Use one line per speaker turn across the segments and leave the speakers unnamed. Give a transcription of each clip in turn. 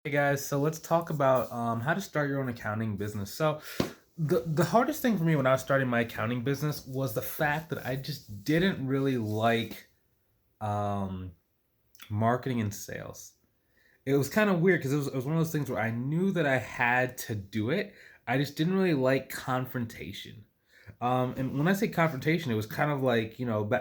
Hey guys, so let's talk about how to start your own accounting business. So the hardest thing for me when I was starting my accounting business was the fact that I just didn't really like um, marketing and sales. It was kind of weird because it was one of those things where I knew that I had to do it. I just didn't really like confrontation. And when I say confrontation, it was kind of like,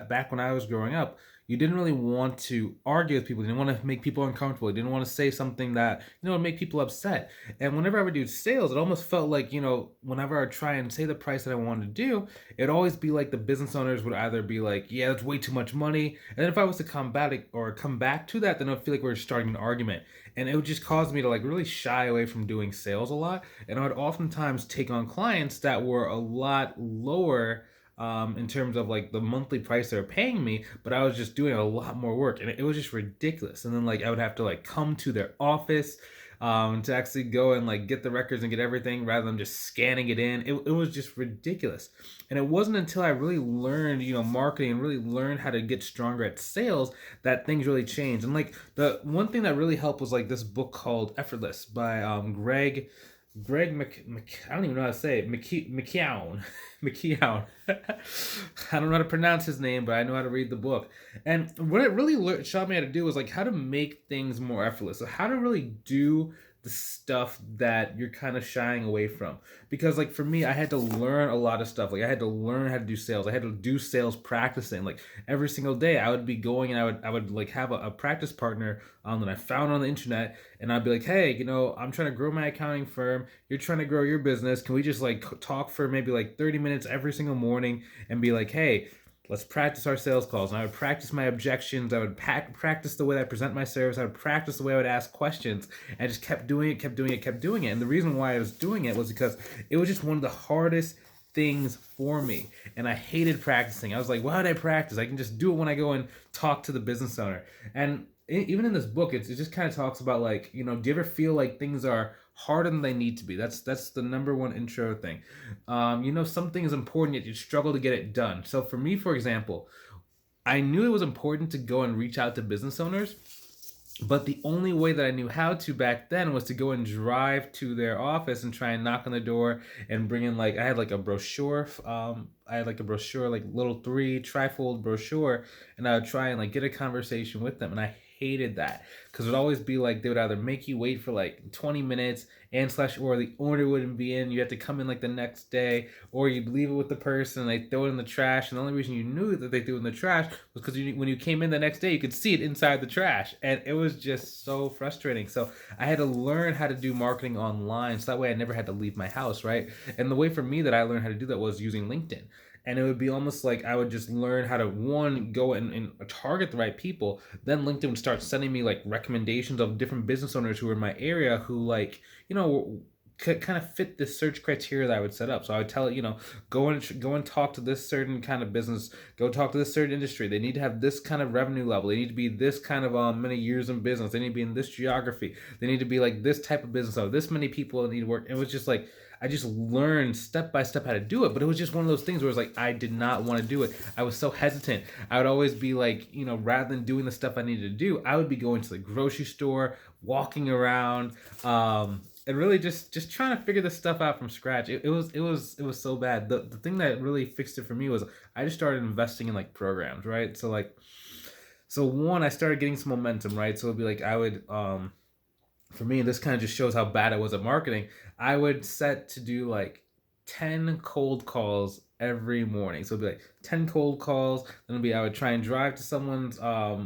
back when I was growing up, you didn't really want to argue with people. You didn't want to make people uncomfortable. You didn't want to say something that, would make people upset. And whenever I would do sales, it almost felt like, whenever I would try and say the price that I wanted to do, it'd always be like the business owners would either be like, yeah, that's way too much money. And then if I was to combat it or come back to that, then I would feel like we were starting an argument. And it would just cause me to like really shy away from doing sales a lot. And I would oftentimes take on clients that were a lot lower in terms of like the monthly price they're paying me, but I was just doing a lot more work and it was just ridiculous. And then like I would have to like come to their office to actually go and like get the records and get everything rather than just scanning it in. It was just ridiculous. And it wasn't until I really learned, marketing and really learned how to get stronger at sales that things really changed. And like the one thing that really helped was like this book called Effortless by I don't even know how to say it. McKeown. McKeown. I don't know how to pronounce his name, but I know how to read the book. And what it really showed me how to do was like how to make things more effortless. So how to really do the stuff that you're kind of shying away from. Because like for me, I had to learn a lot of stuff. Like I had to learn how to do sales. I had to do sales practicing. Like every single day, I would be going and I would like have a practice partner that I found on the internet, and I'd be like, hey, I'm trying to grow my accounting firm. You're trying to grow your business. Can we just like talk for maybe like 30 minutes every single morning and be like, hey, let's practice our sales calls. And I would practice my objections. I would practice the way I present my service. I would practice the way I would ask questions. And I just kept doing it, kept doing it, kept doing it. And the reason why I was doing it was because it was just one of the hardest things for me. And I hated practicing. I was like, why would I practice? I can just do it when I go and talk to the business owner. And even in this book, it just kind of talks about like, do you ever feel like things are harder than they need to be? That's the number one intro thing. Something is important yet you struggle to get it done. So for me, for example, I knew it was important to go and reach out to business owners, but the only way that I knew how to back then was to go and drive to their office and try and knock on the door and bring in like I had like a brochure. I had like a brochure, like little three trifold brochure, and I would try and like get a conversation with them, and I hated that because it would always be like they would either make you wait for like 20 minutes and slash or the owner wouldn't be in, you had to come in like the next day, or you'd leave it with the person and they throw it in the trash, and the only reason you knew that they threw it in the trash was because when you came in the next day you could see it inside the trash, and it was just so frustrating. So I had to learn how to do marketing online so that way I never had to leave my house, right? And the way for me that I learned how to do that was using LinkedIn. And it would be almost like I would just learn how to one go and target the right people. Then LinkedIn would start sending me like recommendations of different business owners who were in my area who like could kind of fit this search criteria that I would set up. So I would tell it, go and talk to this certain kind of business, go talk to this certain industry. They need to have this kind of revenue level. They need to be this kind of many years in business. They need to be in this geography. They need to be like this type of business. So this many people need to work. It was just like I just learned step by step how to do it, but it was just one of those things where it was like I did not want to do it. I was so hesitant. I would always be like, rather than doing the stuff I needed to do, I would be going to the grocery store, walking around, and really just trying to figure this stuff out from scratch. It was so bad. The thing that really fixed it for me was I just started investing in like programs, right? So one, I started getting some momentum, right? So it'd be like I would for me, and this kind of just shows how bad I was at marketing, I would set to do like 10 cold calls every morning. So it'd be like 10 cold calls. Then it'd be I would try and drive to someone's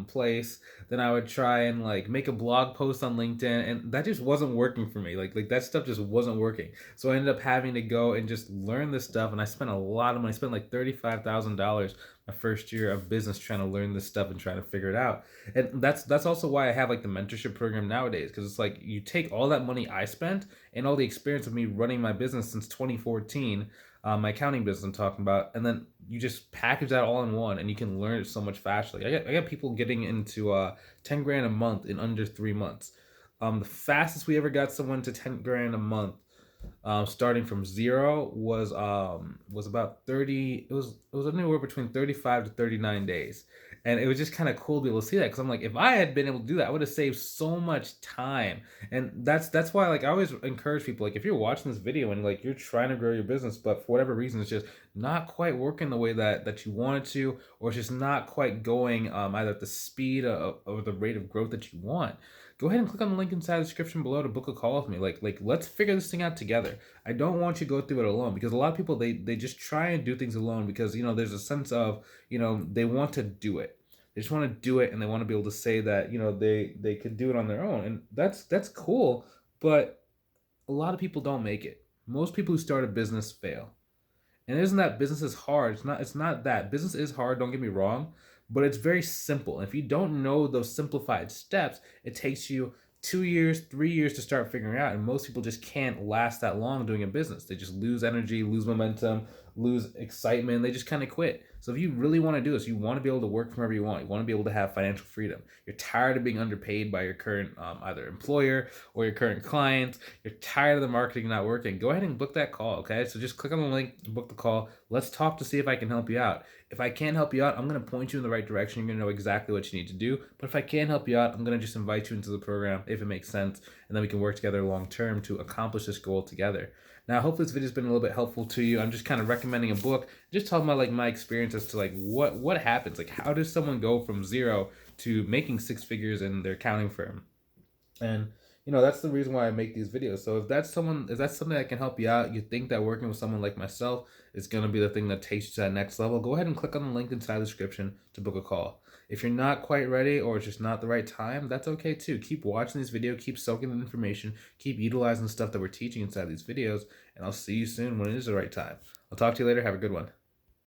place. Then I would try and like make a blog post on LinkedIn, and that just wasn't working for me. Like that stuff just wasn't working. So I ended up having to go and just learn this stuff, and I spent a lot of money. I spent like $35,000 my first year of business trying to learn this stuff and trying to figure it out. And that's also why I have like the mentorship program nowadays, because it's like you take all that money I spent and all the experience of me running my business since 2014, my accounting business I'm talking about, and then you just package that all in one, and you can learn it so much faster. Like I got people getting into 10 grand a month in under 3 months. The fastest we ever got someone to 10 grand a month, starting from zero, was about 30. It was anywhere between 35 to 39 days, And it was just kind of cool to be able to see that, because I'm like, if I had been able to do that, I would have saved so much time. And that's why, like, I always encourage people, like, if you're watching this video and like you're trying to grow your business, but for whatever reason it's just not quite working the way that you wanted to, or it's just not quite going either at the speed or the rate of growth that you want, go ahead and click on the link inside the description below to book a call with me. Like let's figure this thing out together. I don't want you to go through it alone, because a lot of people, they just try and do things alone because, there's a sense of, they want to do it. They just want to do it, and they want to be able to say that, they could do it on their own. And that's cool, but a lot of people don't make it. Most people who start a business fail. And it isn't that business is hard. It's not that. Business is hard, don't get me wrong, but it's very simple. And if you don't know those simplified steps, it takes you 2 years, 3 years to start figuring out. And most people just can't last that long doing a business. They just lose energy, lose momentum, lose excitement. They just kind of quit. So if you really want to do this, you want to be able to work from wherever you want. You want to be able to have financial freedom. You're tired of being underpaid by your current either employer or your current clients. You're tired of the marketing not working. Go ahead and book that call, okay? So just click on the link, book the call. Let's talk to see if I can help you out. If I can't help you out, I'm going to point you in the right direction. You're going to know exactly what you need to do. But if I can't help you out, I'm going to just invite you into the program if it makes sense, and then we can work together long term to accomplish this goal together. Now, hopefully this video has been a little bit helpful to you. I'm just kind of recommending a book, just talking about like my experience as to like what happens. Like, how does someone go from zero to making six figures in their accounting firm? And that's the reason why I make these videos. So if that's something that can help you out, you think that working with someone like myself is going to be the thing that takes you to that next level, go ahead and click on the link inside the description to book a call. If you're not quite ready, or it's just not the right time, that's okay too. Keep watching these videos, keep soaking the information, keep utilizing the stuff that we're teaching inside these videos, and I'll see you soon when it is the right time. I'll talk to you later. Have a good one.